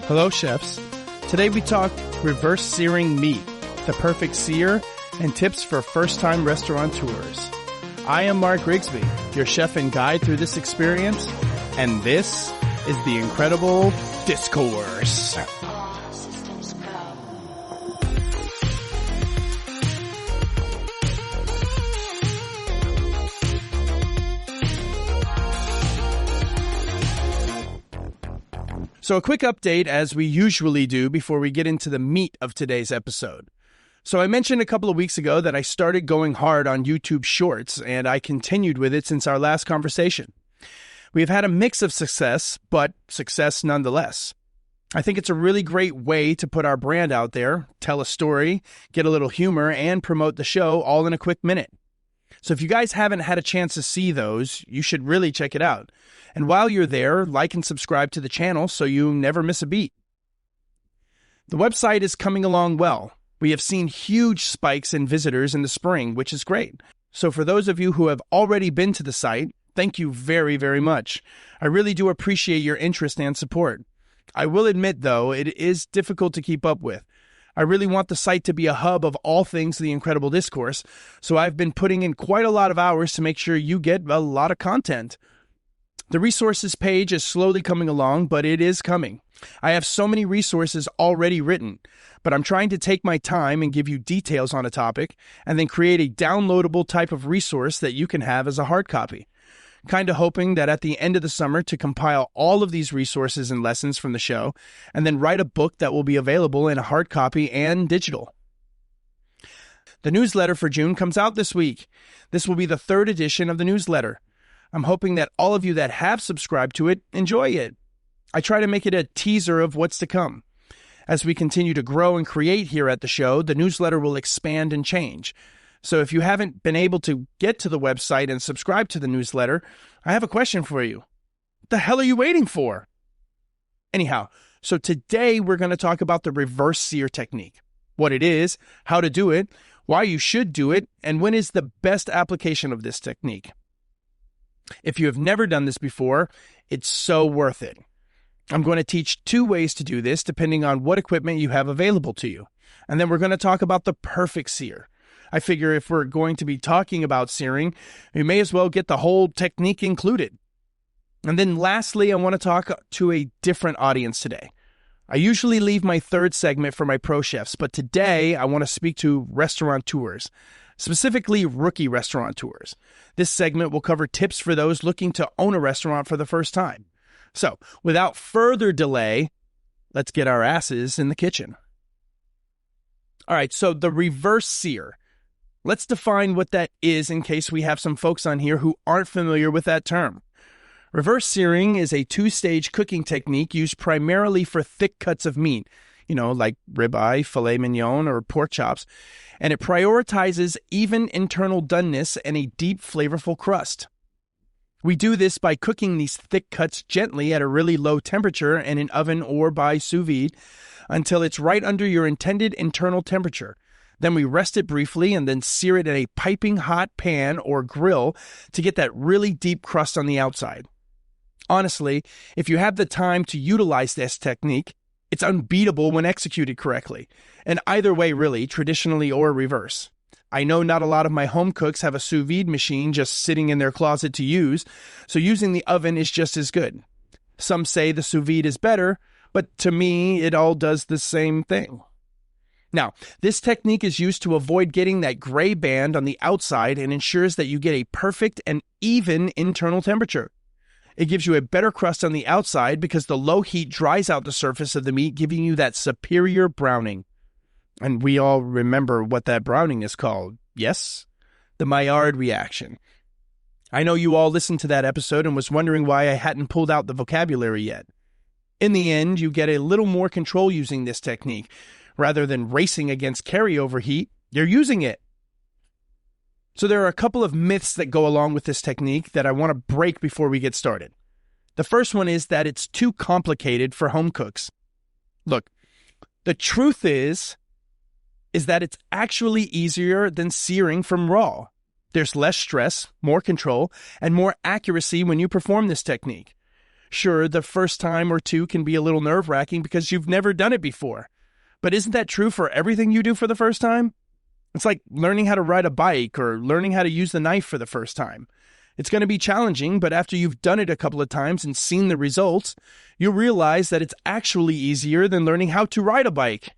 Hello, chefs. Today we talk reverse searing meat, the perfect sear, and tips for first-time restaurateurs. I am Mark Grigsby, your chef and guide through this experience, and this is the Incredible Discourse. So a quick update, as we usually do before we get into the meat of today's episode. So I mentioned a couple of weeks ago that I started going hard on YouTube Shorts, and I continued with it since our last conversation. We've had a mix of success, but success nonetheless. I think it's a really great way to put our brand out there, tell a story, get a little humor, and promote the show all in a quick minute. So if you guys haven't had a chance to see those, you should really check it out. And while you're there, like and subscribe to the channel so you never miss a beat. The website is coming along well. We have seen huge spikes in visitors in the spring, which is great. So for those of you who have already been to the site, thank you very, very much. I really do appreciate your interest and support. I will admit, though, it is difficult to keep up with. I really want the site to be a hub of all things The Incredible Discourse, so I've been putting in quite a lot of hours to make sure you get a lot of content. The resources page is slowly coming along, but it is coming. I have so many resources already written, but I'm trying to take my time and give you details on a topic, and then create a downloadable type of resource that you can have as a hard copy. Kind of hoping that at the end of the summer to compile all of these resources and lessons from the show, and then write a book that will be available in a hard copy and digital. The newsletter for June comes out this week. This will be the 3rd edition of the newsletter. I'm hoping that all of you that have subscribed to it enjoy it. I try to make it a teaser of what's to come. As we continue to grow and create here at the show, the newsletter will expand and change. So if you haven't been able to get to the website and subscribe to the newsletter, I have a question for you. What the hell are you waiting for? Anyhow, so today we're going to talk about the reverse sear technique. What it is, how to do it, why you should do it, and when is the best application of this technique. If you have never done this before, it's so worth it. I'm going to teach 2 ways to do this depending on what equipment you have available to you. And then we're going to talk about the perfect sear. I figure if we're going to be talking about searing, we may as well get the whole technique included. And then lastly, I want to talk to a different audience today. I usually leave my 3rd segment for my pro chefs, but today I want to speak to restaurateurs, specifically rookie restaurateurs. This segment will cover tips for those looking to own a restaurant for the first time. So, without further delay, let's get our asses in the kitchen. All right, so the reverse sear. Let's define what that is in case we have some folks on here who aren't familiar with that term. Reverse searing is a 2-stage cooking technique used primarily for thick cuts of meat, like ribeye, filet mignon, or pork chops, and it prioritizes even internal doneness and a deep, flavorful crust. We do this by cooking these thick cuts gently at a really low temperature in an oven or by sous vide until it's right under your intended internal temperature. Then we rest it briefly and then sear it in a piping hot pan or grill to get that really deep crust on the outside. Honestly, if you have the time to utilize this technique, it's unbeatable when executed correctly. And either way, really, traditionally or reverse. I know not a lot of my home cooks have a sous vide machine just sitting in their closet to use, so using the oven is just as good. Some say the sous vide is better, but to me, it all does the same thing. Now, this technique is used to avoid getting that gray band on the outside and ensures that you get a perfect and even internal temperature. It gives you a better crust on the outside because the low heat dries out the surface of the meat, giving you that superior browning. And we all remember what that browning is called, yes? The Maillard reaction. I know you all listened to that episode and was wondering why I hadn't pulled out the vocabulary yet. In the end, you get a little more control using this technique. Rather than racing against carryover heat, you're using it. So there are a couple of myths that go along with this technique that I want to break before we get started. The first one is that it's too complicated for home cooks. Look, the truth is that it's actually easier than searing from raw. There's less stress, more control, and more accuracy when you perform this technique. Sure, the first time or two can be a little nerve-wracking because you've never done it before. But isn't that true for everything you do for the first time? It's like learning how to ride a bike or learning how to use the knife for the first time. It's going to be challenging, but after you've done it a couple of times and seen the results, you'll realize that it's actually easier than learning how to ride a bike.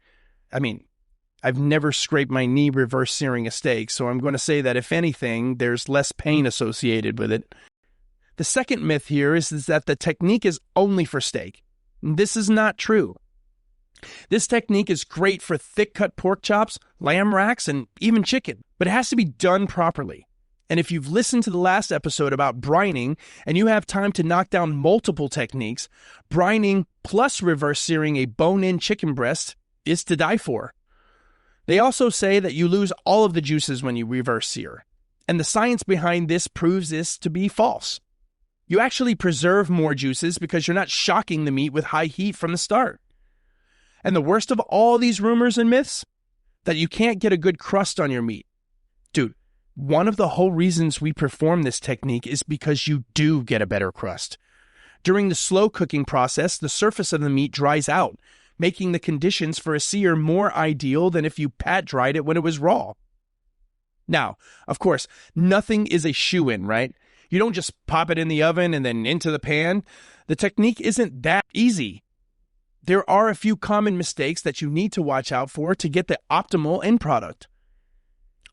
I mean, I've never scraped my knee reverse searing a steak, so I'm going to say that if anything, there's less pain associated with it. The second myth here is that the technique is only for steak. This is not true. This technique is great for thick-cut pork chops, lamb racks, and even chicken, but it has to be done properly. And if you've listened to the last episode about brining and you have time to knock down multiple techniques, brining plus reverse searing a bone-in chicken breast is to die for. They also say that you lose all of the juices when you reverse sear, and the science behind this proves this to be false. You actually preserve more juices because you're not shocking the meat with high heat from the start. And the worst of all these rumors and myths? That you can't get a good crust on your meat. Dude, one of the whole reasons we perform this technique is because you do get a better crust. During the slow cooking process, the surface of the meat dries out, making the conditions for a sear more ideal than if you pat-dried it when it was raw. Now, of course, nothing is a shoo-in, right? You don't just pop it in the oven and then into the pan. The technique isn't that easy. There are a few common mistakes that you need to watch out for to get the optimal end product.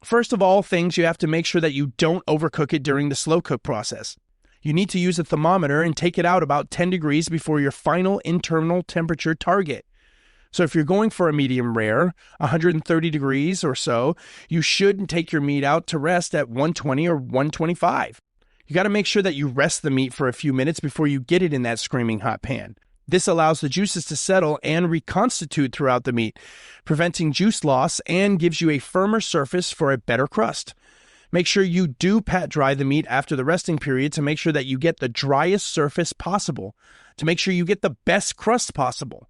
First of all things, you have to make sure that you don't overcook it during the slow cook process. You need to use a thermometer and take it out about 10 degrees before your final internal temperature target. So if you're going for a medium rare, 130 degrees or so, you should take your meat out to rest at 120 or 125. You got to make sure that you rest the meat for a few minutes before you get it in that screaming hot pan. This allows the juices to settle and reconstitute throughout the meat, preventing juice loss and gives you a firmer surface for a better crust. Make sure you do pat dry the meat after the resting period to make sure that you get the driest surface possible, to make sure you get the best crust possible.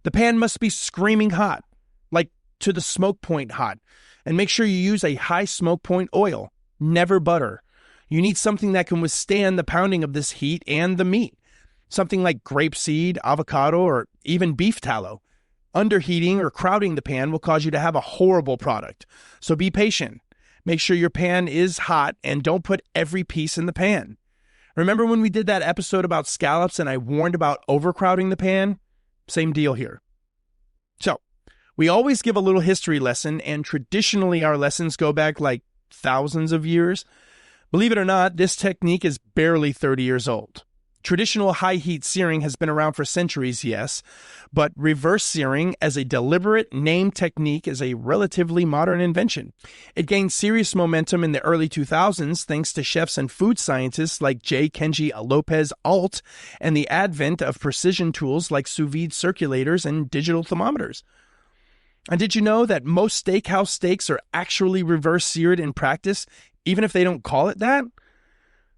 The pan must be screaming hot, like to the smoke point hot, and make sure you use a high smoke point oil, never butter. You need something that can withstand the pounding of this heat and the meat. Something like grapeseed, avocado, or even beef tallow. Underheating or crowding the pan will cause you to have a horrible product. So be patient. Make sure your pan is hot and don't put every piece in the pan. Remember when we did that episode about scallops and I warned about overcrowding the pan? Same deal here. So, we always give a little history lesson, and traditionally our lessons go back like thousands of years. Believe it or not, this technique is barely 30 years old. Traditional high-heat searing has been around for centuries, yes, but reverse searing as a deliberate named technique is a relatively modern invention. It gained serious momentum in the early 2000s thanks to chefs and food scientists like J. Kenji Lopez Alt and the advent of precision tools like sous vide circulators and digital thermometers. And did you know that most steakhouse steaks are actually reverse seared in practice, even if they don't call it that?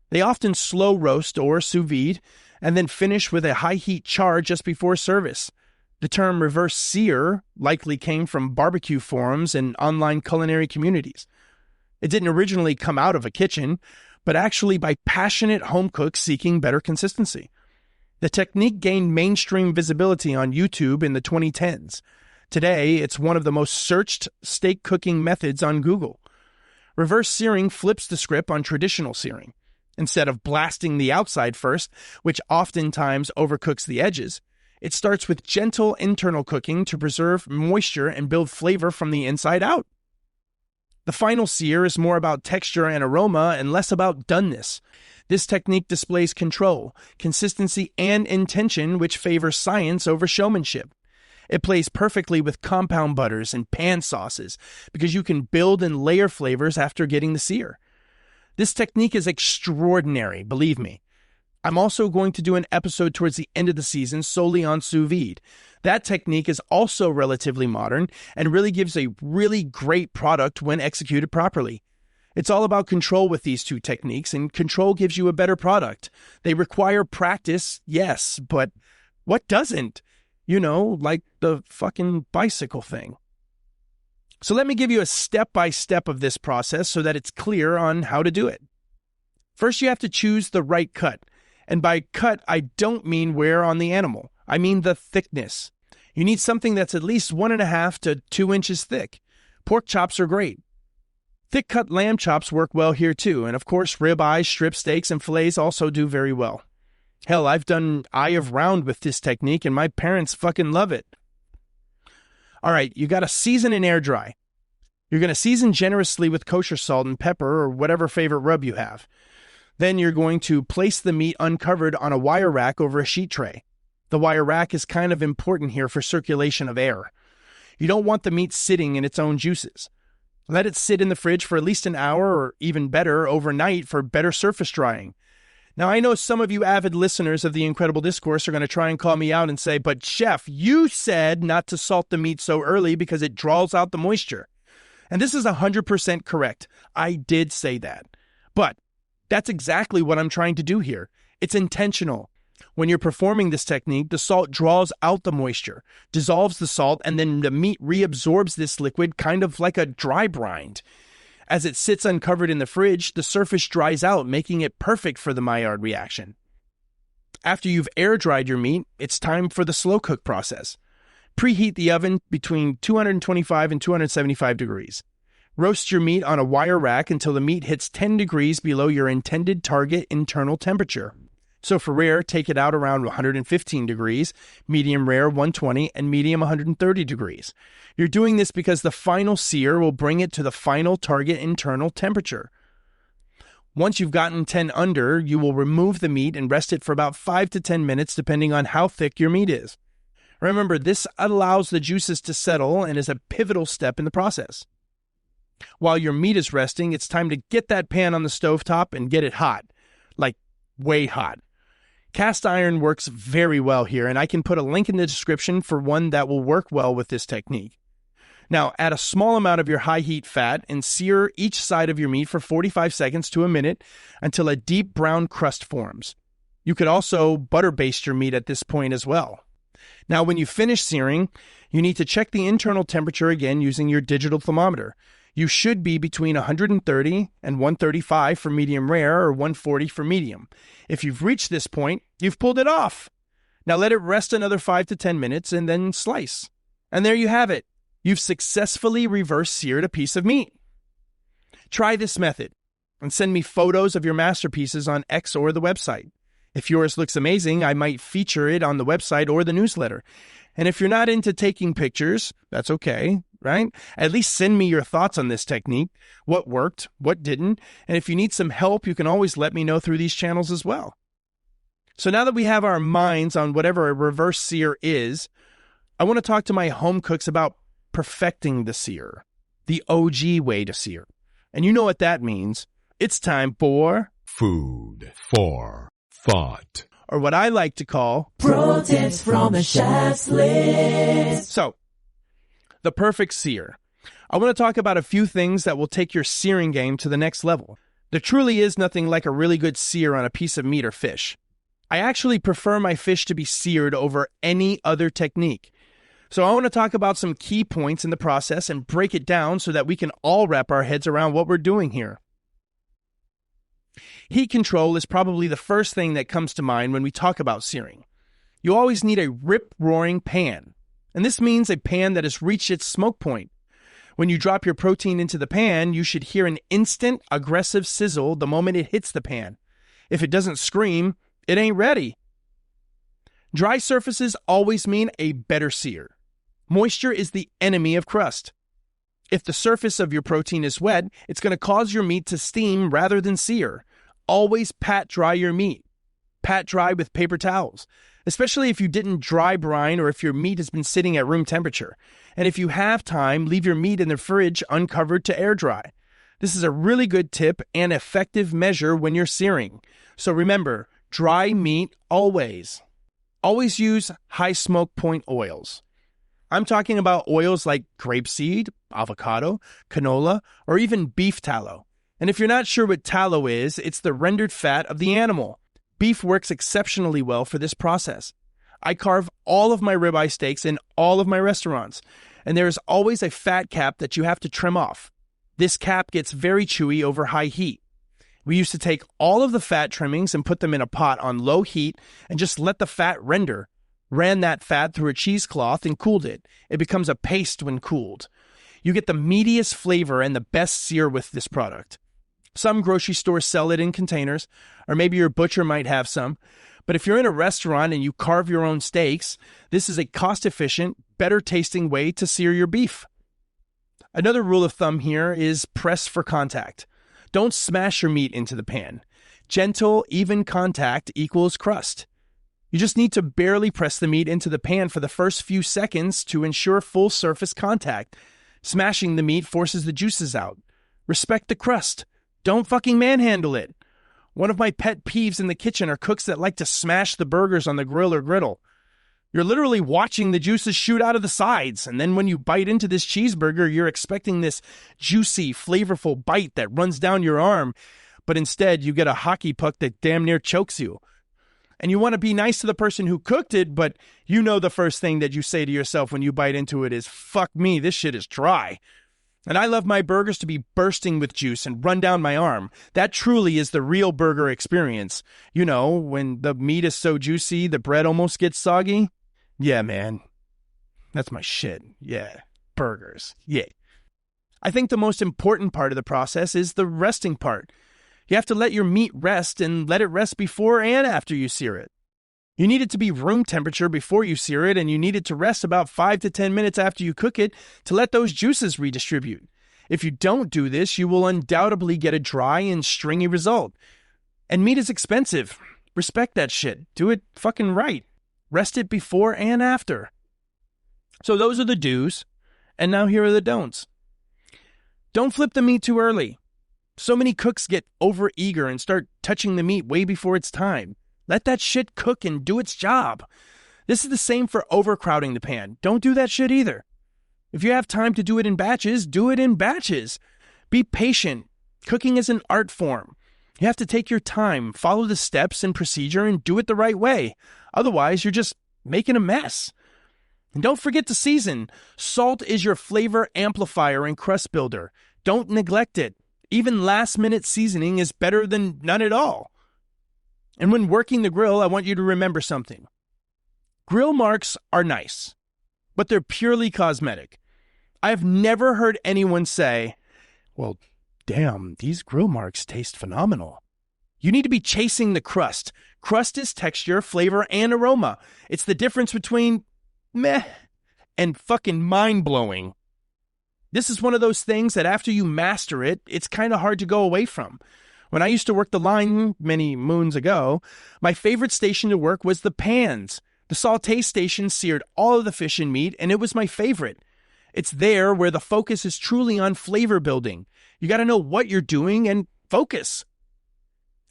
They often slow roast or sous vide and then finish with a high-heat char just before service. The term reverse sear likely came from barbecue forums and online culinary communities. It didn't originally come out of a kitchen, but actually by passionate home cooks seeking better consistency. The technique gained mainstream visibility on YouTube in the 2010s. Today, it's one of the most searched steak cooking methods on Google. Reverse searing flips the script on traditional searing. Instead of blasting the outside first, which oftentimes overcooks the edges, it starts with gentle internal cooking to preserve moisture and build flavor from the inside out. The final sear is more about texture and aroma and less about doneness. This technique displays control, consistency, and intention, which favors science over showmanship. It plays perfectly with compound butters and pan sauces because you can build and layer flavors after getting the sear. This technique is extraordinary, believe me. I'm also going to do an episode towards the end of the season solely on sous vide. That technique is also relatively modern and really gives a really great product when executed properly. It's all about control with these two techniques, and control gives you a better product. They require practice, yes, but what doesn't? You know, like the fucking bicycle thing. So let me give you a step-by-step of this process so that it's clear on how to do it. First, you have to choose the right cut. And by cut, I don't mean wear on the animal. I mean the thickness. You need something that's at least 1.5 to 2 inches thick. Pork chops are great. Thick-cut lamb chops work well here too, and of course ribeyes, strip steaks, and fillets also do very well. Hell, I've done eye of round with this technique, and my parents fucking love it. All right, you got to season and air dry. You're going to season generously with kosher salt and pepper or whatever favorite rub you have. Then you're going to place the meat uncovered on a wire rack over a sheet tray. The wire rack is kind of important here for circulation of air. You don't want the meat sitting in its own juices. Let it sit in the fridge for at least an hour or even better overnight for better surface drying. Now, I know some of you avid listeners of The Incredible Discourse are going to try and call me out and say, but chef, you said not to salt the meat so early because it draws out the moisture. And this is 100% correct. I did say that. But that's exactly what I'm trying to do here. It's intentional. When you're performing this technique, the salt draws out the moisture, dissolves the salt, and then the meat reabsorbs this liquid kind of like a dry brine. As it sits uncovered in the fridge, the surface dries out, making it perfect for the Maillard reaction. After you've air-dried your meat, it's time for the slow cook process. Preheat the oven between 225 and 275 degrees. Roast your meat on a wire rack until the meat hits 10 degrees below your intended target internal temperature. So for rare, take it out around 115 degrees, medium rare 120, and medium 130 degrees. You're doing this because the final sear will bring it to the final target internal temperature. Once you've gotten 10 under, you will remove the meat and rest it for about 5 to 10 minutes depending on how thick your meat is. Remember, this allows the juices to settle and is a pivotal step in the process. While your meat is resting, it's time to get that pan on the stovetop and get it hot, like way hot. Cast iron works very well here, and I can put a link in the description for one that will work well with this technique. Now, add a small amount of your high heat fat and sear each side of your meat for 45 seconds to a minute until a deep brown crust forms. You could also butter baste your meat at this point as well. Now, when you finish searing, you need to check the internal temperature again using your digital thermometer. You should be between 130 and 135 for medium rare or 140 for medium. If you've reached this point, you've pulled it off. Now let it rest another 5 to 10 minutes and then slice. And there you have it. You've successfully reverse seared a piece of meat. Try this method and send me photos of your masterpieces on X or the website. If yours looks amazing, I might feature it on the website or the newsletter. And if you're not into taking pictures, that's okay, right? At least send me your thoughts on this technique, what worked, what didn't, and if you need some help, you can always let me know through these channels as well. So now that we have our minds on whatever a reverse sear is, I want to talk to my home cooks about perfecting the sear, the OG way to sear. And you know what that means. It's time for Food for Thought, or what I like to call Pro Tips from a Chef's List. So, the perfect sear. I want to talk about a few things that will take your searing game to the next level. There truly is nothing like a really good sear on a piece of meat or fish. I actually prefer my fish to be seared over any other technique. So I want to talk about some key points in the process and break it down so that we can all wrap our heads around what we're doing here. Heat control is probably the first thing that comes to mind when we talk about searing. You always need a rip-roaring pan, and this means a pan that has reached its smoke point. When you drop your protein into the pan, you should hear an instant, aggressive sizzle the moment it hits the pan. If it doesn't scream, it ain't ready. Dry surfaces always mean a better sear. Moisture is the enemy of crust. If the surface of your protein is wet, it's going to cause your meat to steam rather than sear. Always pat dry your meat. Pat dry with paper towels, especially if you didn't dry brine or if your meat has been sitting at room temperature. And if you have time, leave your meat in the fridge uncovered to air dry. This is a really good tip and effective measure when you're searing. So remember, dry meat always. Always use high smoke point oils. I'm talking about oils like grapeseed, avocado, canola, or even beef tallow. And if you're not sure what tallow is, it's the rendered fat of the animal. Beef works exceptionally well for this process. I carve all of my ribeye steaks in all of my restaurants, and there is always a fat cap that you have to trim off. This cap gets very chewy over high heat. We used to take all of the fat trimmings and put them in a pot on low heat and just let the fat render. Ran that fat through a cheesecloth and cooled it. It becomes a paste when cooled. You get the meatiest flavor and the best sear with this product. Some grocery stores sell it in containers, or maybe your butcher might have some. But if you're in a restaurant and you carve your own steaks, this is a cost-efficient, better-tasting way to sear your beef. Another rule of thumb here is press for contact. Don't smash your meat into the pan. Gentle, even contact equals crust. You just need to barely press the meat into the pan for the first few seconds to ensure full surface contact. Smashing the meat forces the juices out. Respect the crust. Don't fucking manhandle it. One of my pet peeves in the kitchen are cooks that like to smash the burgers on the grill or griddle. You're literally watching the juices shoot out of the sides, and then when you bite into this cheeseburger, you're expecting this juicy, flavorful bite that runs down your arm, but instead you get a hockey puck that damn near chokes you. And you want to be nice to the person who cooked it, but you know the first thing that you say to yourself when you bite into it is, fuck me, this shit is dry. And I love my burgers to be bursting with juice and run down my arm. That truly is the real burger experience. You know, when the meat is so juicy, the bread almost gets soggy. Yeah, man. That's my shit. Yeah. Burgers. Yeah. I think the most important part of the process is the resting part. You have to let your meat rest and let it rest before and after you sear it. You need it to be room temperature before you sear it, and you need it to rest about 5 to 10 minutes after you cook it to let those juices redistribute. If you don't do this, you will undoubtedly get a dry and stringy result. And meat is expensive. Respect that shit. Do it fucking right. Rest it before and after. So those are the do's, and now here are the don'ts. Don't flip the meat too early. So many cooks get overeager and start touching the meat way before it's time. Let that shit cook and do its job. This is the same for overcrowding the pan. Don't do that shit either. If you have time to do it in batches, do it in batches. Be patient. Cooking is an art form. You have to take your time, follow the steps and procedure, and do it the right way. Otherwise, you're just making a mess. And don't forget to season. Salt is your flavor amplifier and crust builder. Don't neglect it. Even last-minute seasoning is better than none at all. And when working the grill, I want you to remember something. Grill marks are nice, but they're purely cosmetic. I've never heard anyone say, well, damn, these grill marks taste phenomenal. You need to be chasing the crust. Crust is texture, flavor, and aroma. It's the difference between meh and fucking mind-blowing. This is one of those things that after you master it, it's kind of hard to go away from. When I used to work the line many moons ago, my favorite station to work was the pans. The sauté station seared all of the fish and meat, and it was my favorite. It's there where the focus is truly on flavor building. You got to know what you're doing and focus.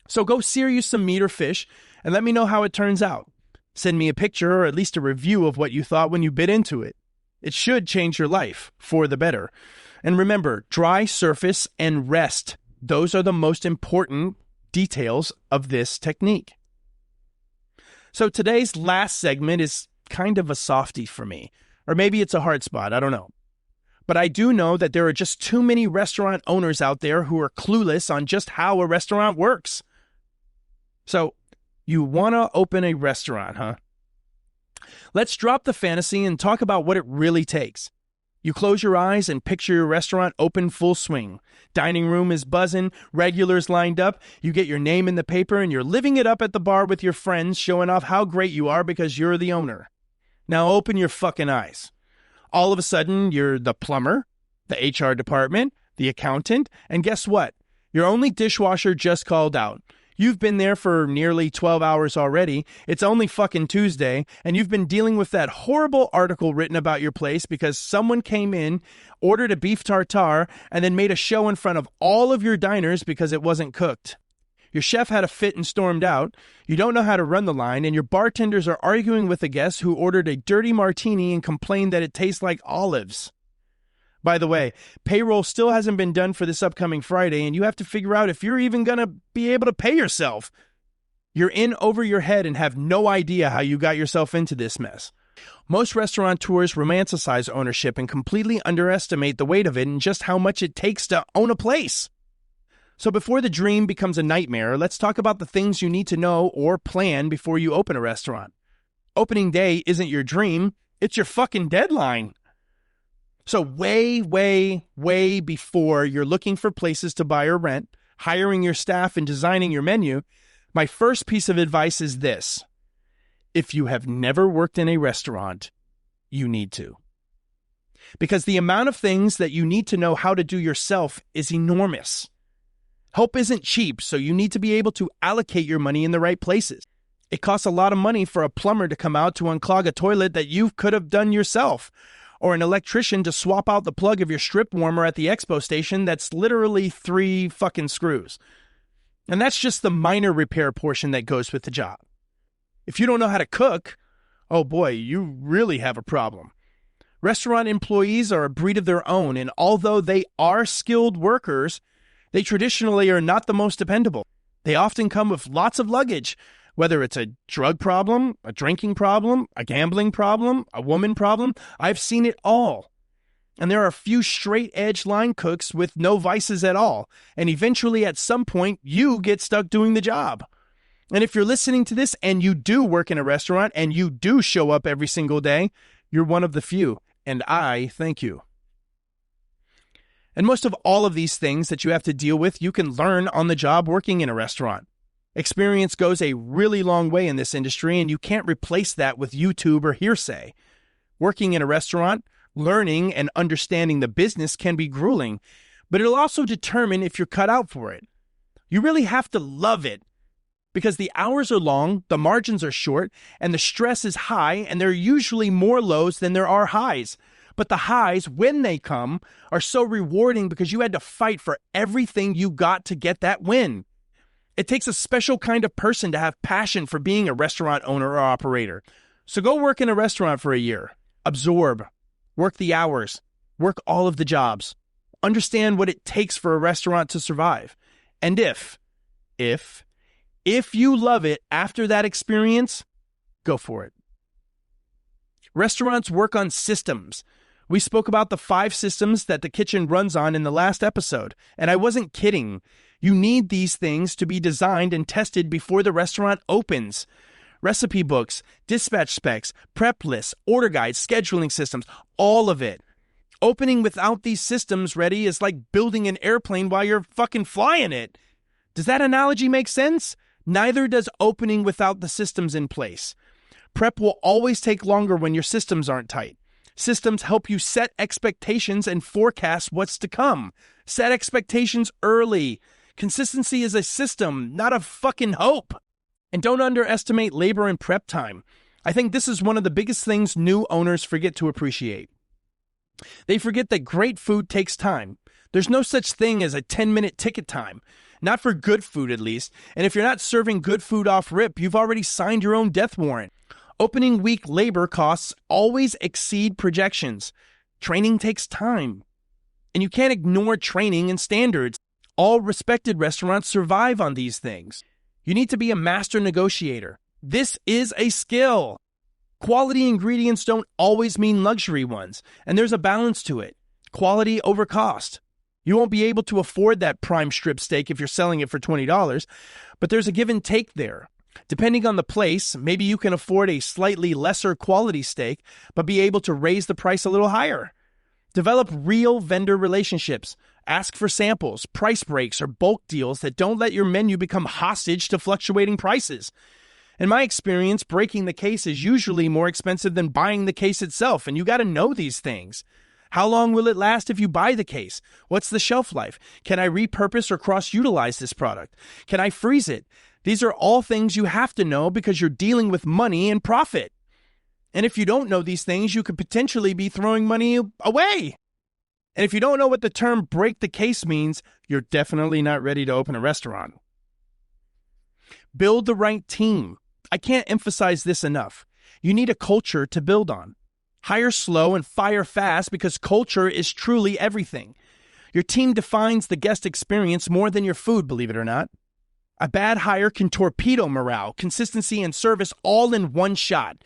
So go sear you some meat or fish and let me know how it turns out. Send me a picture or at least a review of what you thought when you bit into it. It should change your life for the better. And remember, dry surface and rest. Those are the most important details of this technique. So today's last segment is kind of a softie for me. Or maybe it's a hard spot, I don't know. But I do know that there are just too many restaurant owners out there who are clueless on just how a restaurant works. So, you want to open a restaurant, huh? Let's drop the fantasy and talk about what it really takes. You close your eyes and picture your restaurant open full swing. Dining room is buzzing, regulars lined up, you get your name in the paper, and you're living it up at the bar with your friends, showing off how great you are because you're the owner. Now open your fucking eyes. All of a sudden, you're the plumber, the HR department, the accountant, and guess what? Your only dishwasher just called out. You've been there for nearly 12 hours already. It's only fucking Tuesday, and you've been dealing with that horrible article written about your place because someone came in, ordered a beef tartare, and then made a show in front of all of your diners because it wasn't cooked. Your chef had a fit and stormed out. You don't know how to run the line, and your bartenders are arguing with a guest who ordered a dirty martini and complained that it tastes like olives. By the way, payroll still hasn't been done for this upcoming Friday, and you have to figure out if you're even going to be able to pay yourself. You're in over your head and have no idea how you got yourself into this mess. Most restaurateurs romanticize ownership and completely underestimate the weight of it and just how much it takes to own a place. So before the dream becomes a nightmare, let's talk about the things you need to know or plan before you open a restaurant. Opening day isn't your dream, it's your fucking deadline. So way before you're looking for places to buy or rent, hiring your staff and designing your menu, my first piece of advice is this. If you have never worked in a restaurant, you need to. Because the amount of things that you need to know how to do yourself is enormous. Help isn't cheap, so you need to be able to allocate your money in the right places. It costs a lot of money for a plumber to come out to unclog a toilet that you could have done yourself, or an electrician to swap out the plug of your strip warmer at the expo station that's literally 3 fucking screws. And that's just the minor repair portion that goes with the job. If you don't know how to cook, oh boy, you really have a problem. Restaurant employees are a breed of their own, and although they are skilled workers, they traditionally are not the most dependable. They often come with lots of luggage, whether it's a drug problem, a drinking problem, a gambling problem, a woman problem. I've seen it all. And there are a few straight-edge line cooks with no vices at all, and eventually at some point you get stuck doing the job. And if you're listening to this and you do work in a restaurant and you do show up every single day, you're one of the few, and I thank you. And most of all of these things that you have to deal with, you can learn on the job working in a restaurant. Experience goes a really long way in this industry, and you can't replace that with YouTube or hearsay. Working in a restaurant, learning and understanding the business can be grueling, but it'll also determine if you're cut out for it. You really have to love it, because the hours are long, the margins are short, and the stress is high, and there are usually more lows than there are highs. But the highs, when they come, are so rewarding because you had to fight for everything you got to get that win. It takes a special kind of person to have passion for being a restaurant owner or operator. So go work in a restaurant for a year. Absorb. Work the hours. Work all of the jobs. Understand what it takes for a restaurant to survive. And if you love it after that experience, go for it. Restaurants work on systems. We spoke about the 5 systems that the kitchen runs on in the last episode, and I wasn't kidding. You need these things to be designed and tested before the restaurant opens. Recipe books, dispatch specs, prep lists, order guides, scheduling systems, all of it. Opening without these systems ready is like building an airplane while you're fucking flying it. Does that analogy make sense? Neither does opening without the systems in place. Prep will always take longer when your systems aren't tight. Systems help you set expectations and forecast what's to come. Set expectations early. Consistency is a system, not a fucking hope. And don't underestimate labor and prep time. I think this is one of the biggest things new owners forget to appreciate. They forget that great food takes time. There's no such thing as a 10-minute ticket time. Not for good food, at least. And if you're not serving good food off rip, you've already signed your own death warrant. Opening week labor costs always exceed projections. Training takes time. And you can't ignore training and standards. All respected restaurants survive on these things. You need to be a master negotiator. This is a skill. Quality ingredients don't always mean luxury ones, and there's a balance to it. Quality over cost. You won't be able to afford that prime strip steak if you're selling it for $20, but there's a give and take there. Depending on the place, maybe you can afford a slightly lesser quality steak, but be able to raise the price a little higher. Develop real vendor relationships. Ask for samples, price breaks, or bulk deals that don't let your menu become hostage to fluctuating prices. In my experience, breaking the case is usually more expensive than buying the case itself, and you got to know these things. How long will it last if you buy the case? What's the shelf life? Can I repurpose or cross-utilize this product? Can I freeze it? These are all things you have to know because you're dealing with money and profit. And if you don't know these things, you could potentially be throwing money away. And if you don't know what the term break the case means, you're definitely not ready to open a restaurant. Build the right team. I can't emphasize this enough. You need a culture to build on. Hire slow and fire fast because culture is truly everything. Your team defines the guest experience more than your food, believe it or not. A bad hire can torpedo morale, consistency, and service all in one shot.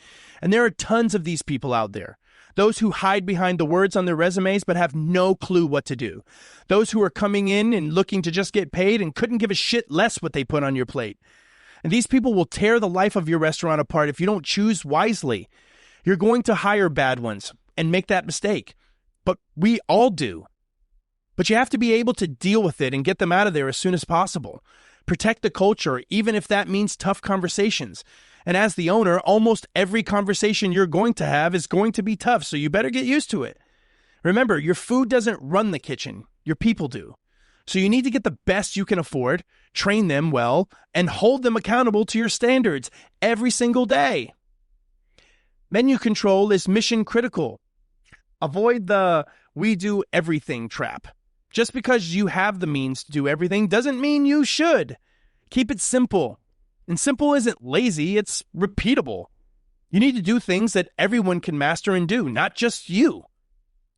And there are tons of these people out there. Those who hide behind the words on their resumes but have no clue what to do. Those who are coming in and looking to just get paid and couldn't give a shit less what they put on your plate. And these people will tear the life of your restaurant apart if you don't choose wisely. You're going to hire bad ones and make that mistake. But we all do. But you have to be able to deal with it and get them out of there as soon as possible. Protect the culture, even if that means tough conversations. And as the owner, almost every conversation you're going to have is going to be tough, so you better get used to it. Remember, your food doesn't run the kitchen. Your people do. So you need to get the best you can afford, train them well, and hold them accountable to your standards every single day. Menu control is mission critical. Avoid the "we do everything" trap. Just because you have the means to do everything doesn't mean you should. Keep it simple. And simple isn't lazy, it's repeatable. You need to do things that everyone can master and do, not just you.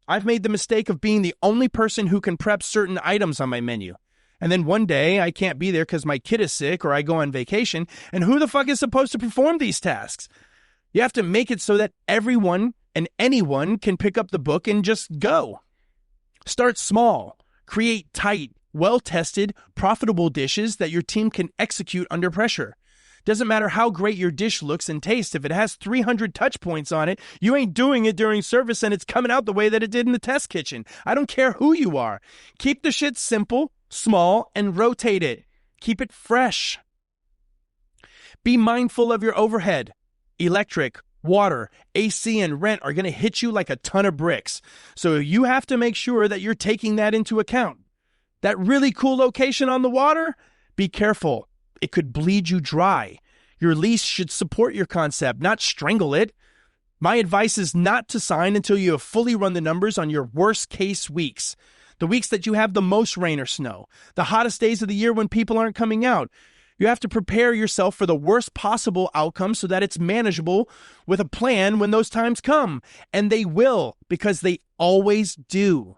I've made the mistake of being the only person who can prep certain items on my menu. And then one day I can't be there because my kid is sick or I go on vacation, and who the fuck is supposed to perform these tasks? You have to make it so that everyone and anyone can pick up the book and just go. Start small. Create tight, well-tested, profitable dishes that your team can execute under pressure. Doesn't matter how great your dish looks and tastes. If it has 300 touch points on it, you ain't doing it during service and it's coming out the way that it did in the test kitchen. I don't care who you are. Keep the shit simple, small, and rotate it. Keep it fresh. Be mindful of your overhead. Electric, water, AC, and rent are going to hit you like a ton of bricks. So you have to make sure that you're taking that into account. That really cool location on the water? Be careful. It could bleed you dry. Your lease should support your concept, not strangle it. My advice is not to sign until you have fully run the numbers on your worst case weeks. The weeks that you have the most rain or snow. The hottest days of the year when people aren't coming out. You have to prepare yourself for the worst possible outcome so that it's manageable with a plan when those times come. And they will, because they always do.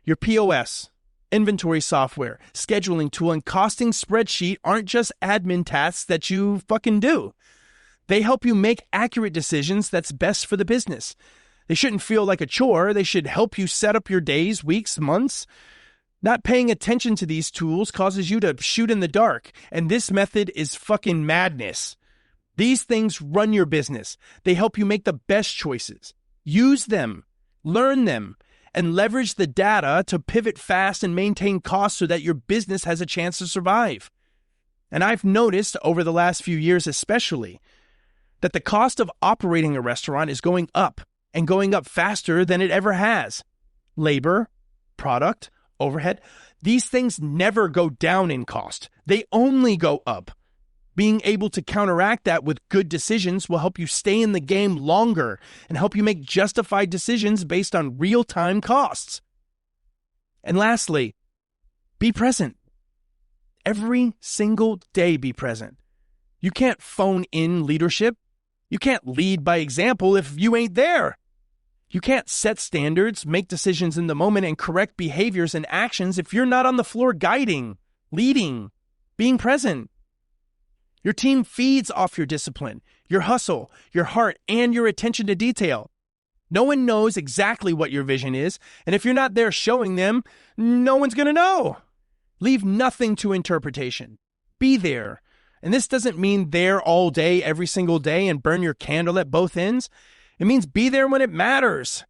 Your POS, inventory software, scheduling tool, and costing spreadsheet aren't just admin tasks that you fucking do. They help you make accurate decisions that's best for the business. They shouldn't feel like a chore. They should help you set up your days, weeks, months. Not paying attention to these tools causes you to shoot in the dark, and this method is fucking madness. These things run your business. They help you make the best choices. Use them, learn them, and leverage the data to pivot fast and maintain costs so that your business has a chance to survive. And I've noticed over the last few years especially that the cost of operating a restaurant is going up and going up faster than it ever has. Labor, product, overhead, these things never go down in cost. They only go up. Being able to counteract that with good decisions will help you stay in the game longer and help you make justified decisions based on real-time costs. And lastly, be present. Every single day be present. You can't phone in leadership. You can't lead by example if you ain't there. You can't set standards, make decisions in the moment, and correct behaviors and actions if you're not on the floor guiding, leading, being present. Your team feeds off your discipline, your hustle, your heart, and your attention to detail. No one knows exactly what your vision is, and if you're not there showing them, no one's going to know. Leave nothing to interpretation. Be there. And this doesn't mean there all day, every single day, and burn your candle at both ends. It means be there when it matters.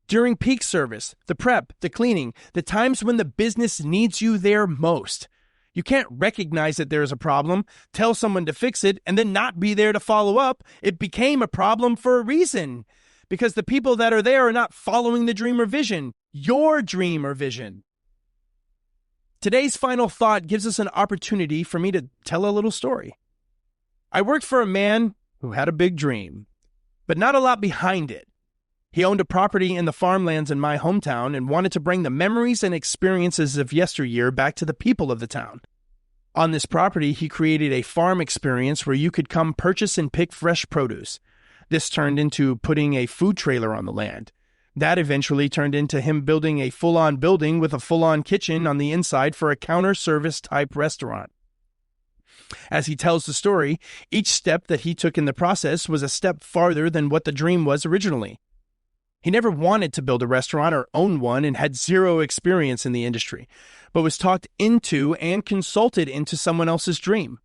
During peak service, the prep, the cleaning, the times when the business needs you there most. You can't recognize that there is a problem, tell someone to fix it, and then not be there to follow up. It became a problem for a reason. Because the people that are there are not following the dream or vision. Your dream or vision. Today's final thought gives us an opportunity for me to tell a little story. I worked for a man who had a big dream, but not a lot behind it. He owned a property in the farmlands in my hometown and wanted to bring the memories and experiences of yesteryear back to the people of the town. On this property, he created a farm experience where you could come purchase and pick fresh produce. This turned into putting a food trailer on the land. That eventually turned into him building a full-on building with a full-on kitchen on the inside for a counter service type restaurant. As he tells the story, each step that he took in the process was a step farther than what the dream was originally. He never wanted to build a restaurant or own one and had zero experience in the industry, but was talked into and consulted into someone else's dream.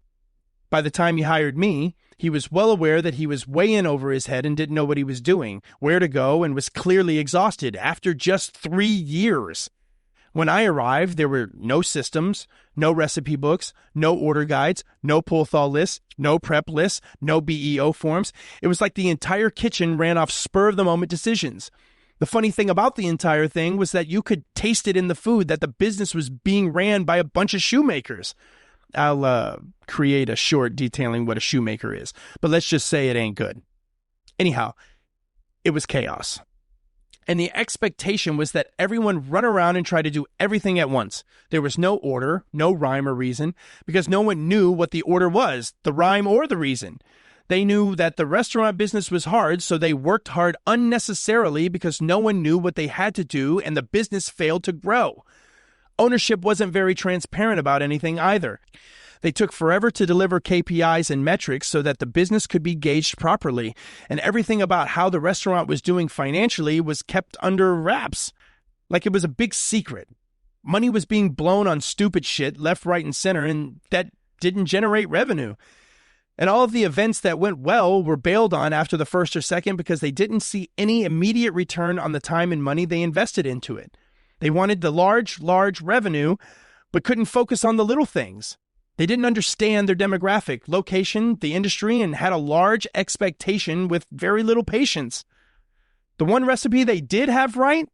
By the time he hired me, he was well aware that he was way in over his head and didn't know what he was doing, where to go, and was clearly exhausted after just 3 years. When I arrived, there were no systems, no recipe books, no order guides, no pull-thaw lists, no prep lists, no BEO forms. It was like the entire kitchen ran off spur-of-the-moment decisions. The funny thing about the entire thing was that you could taste it in the food that the business was being ran by a bunch of shoemakers. I'll create a short detailing what a shoemaker is, but let's just say it ain't good. Anyhow, it was chaos. And the expectation was that everyone run around and try to do everything at once. There was no order, no rhyme or reason, because no one knew what the order was, the rhyme or the reason. They knew that the restaurant business was hard, so they worked hard unnecessarily because no one knew what they had to do and the business failed to grow. Ownership wasn't very transparent about anything either. They took forever to deliver KPIs and metrics so that the business could be gauged properly, and everything about how the restaurant was doing financially was kept under wraps, like it was a big secret. Money was being blown on stupid shit left, right, and center, and that didn't generate revenue. And all of the events that went well were bailed on after the first or second because they didn't see any immediate return on the time and money they invested into it. They wanted the large revenue, but couldn't focus on the little things. They didn't understand their demographic, location, the industry, and had a large expectation with very little patience. The one recipe they did have right?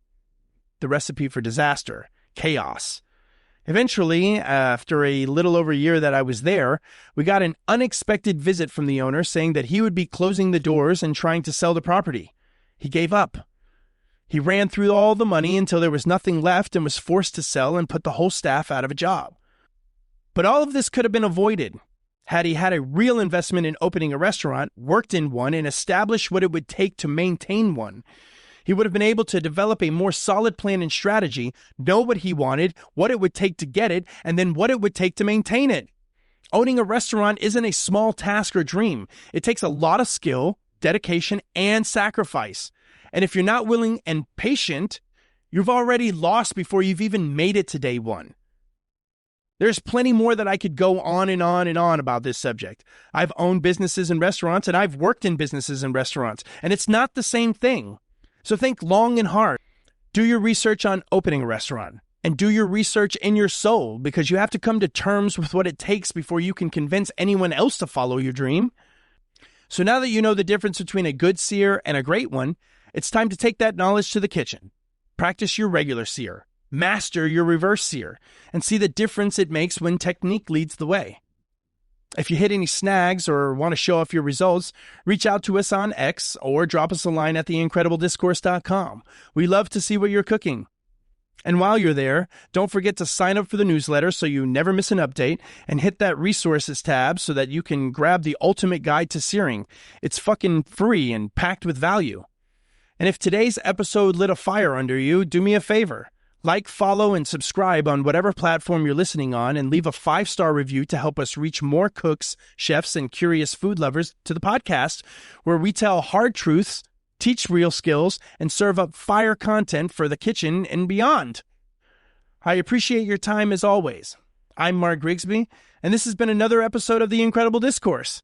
The recipe for disaster, chaos. Eventually, after a little over a year that I was there, we got an unexpected visit from the owner saying that he would be closing the doors and trying to sell the property. He gave up. He ran through all the money until there was nothing left and was forced to sell and put the whole staff out of a job. But all of this could have been avoided had he had a real investment in opening a restaurant, worked in one, and established what it would take to maintain one. He would have been able to develop a more solid plan and strategy, know what he wanted, what it would take to get it, and then what it would take to maintain it. Owning a restaurant isn't a small task or dream. It takes a lot of skill, dedication, and sacrifice. And if you're not willing and patient, you've already lost before you've even made it to day one. There's plenty more that I could go on and on and on about this subject. I've owned businesses and restaurants, and I've worked in businesses and restaurants, and it's not the same thing. So think long and hard. Do your research on opening a restaurant, and do your research in your soul, because you have to come to terms with what it takes before you can convince anyone else to follow your dream. So now that you know the difference between a good sear and a great one, it's time to take that knowledge to the kitchen. Practice your regular sear. Master your reverse sear and see the difference it makes when technique leads the way. If you hit any snags or want to show off your results, reach out to us on X or drop us a line at theincrediblediscourse.com. We love to see what you're cooking. And while you're there, don't forget to sign up for the newsletter so you never miss an update, and hit that resources tab so that you can grab the ultimate guide to searing. It's fucking free and packed with value. And if today's episode lit a fire under you, do me a favor. Like, follow, and subscribe on whatever platform you're listening on, and leave a 5-star review to help us reach more cooks, chefs, and curious food lovers to the podcast, where we tell hard truths, teach real skills, and serve up fire content for the kitchen and beyond. I appreciate your time as always. I'm Mark Grigsby, and this has been another episode of The Incredible Discourse.